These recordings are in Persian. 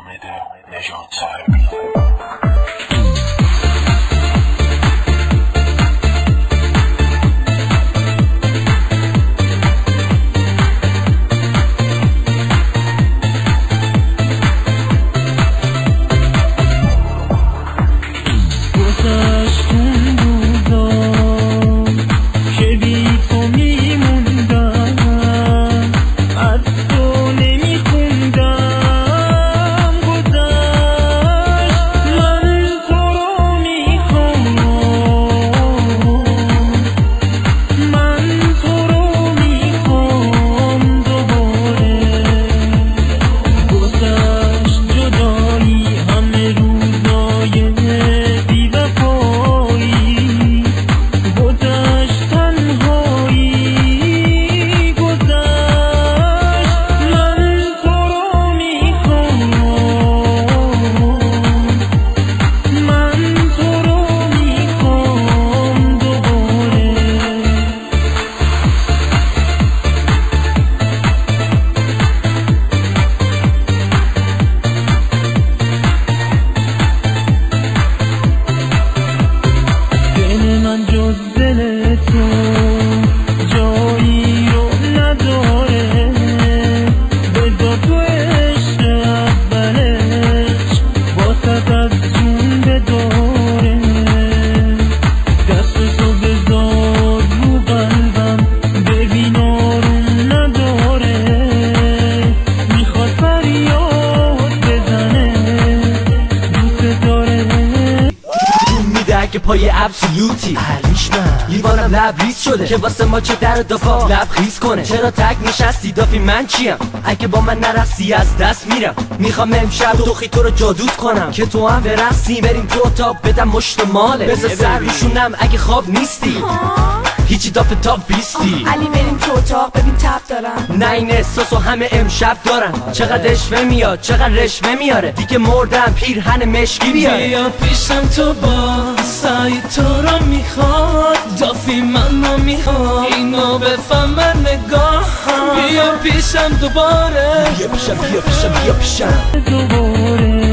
حامد نژاد صاحبی. که پای ابسولوتی حلیش من لیوانم لبریز شده که واسه ما چه در دفاع لبخیز کنه. چرا تک نشستی دافی من چیم؟ اگه با من نرستی از دست میرم. میخوام امشب دوخی تو رو جادوت کنم که تو هم برسیم بریم تو اتاق بدم مشت ماله بذار سر روشونم اگه خواب نیستی هیچی دافه تا بیستی. علی بریم تو اتاق ببین تب دارم. نه این احساسو همه امشب دارن. چقدر اشوه میاد چقدر رشوه میاره دیگه مردم پیرهن مشکی بیاره. بیا پیشم تو با سعی تو رو میخواد دافی منو میخواد اینو بفهم من نگاه بیا پیشم دوباره بیا پیشم دوباره.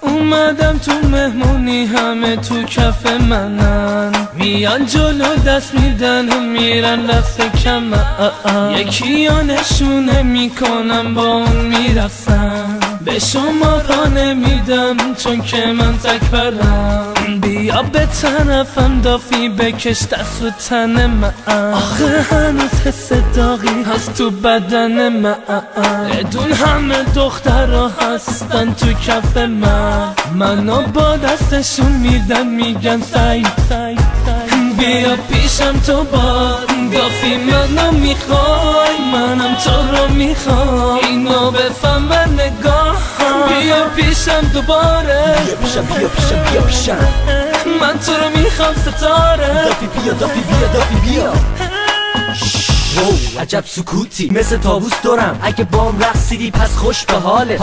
اومدم تو مهمونی همه تو کف منن میان جلو دست میدن و میرن دست کم یکی ها نشونه میکنم با اون میرسن به شما پا نمیدم چون که من تکبرم. بیا به طرفم دافی بکش دست و تن من آخه هنوز حس داغی هست تو بدن من بدون همه دخترها هستن تو کف منو با دستشون میدن میگن سعی بیا پیشم تو با دافی منو میخوای منم تو رو میخوای اینو بفهم من نگاه بیا پیشم دوباره بیا پیشم من تو رو میخوام ستاره دافی بیا عجب سکوتی مثل طاووس دارم اگه بام رقصیدی پس خوش به حاله.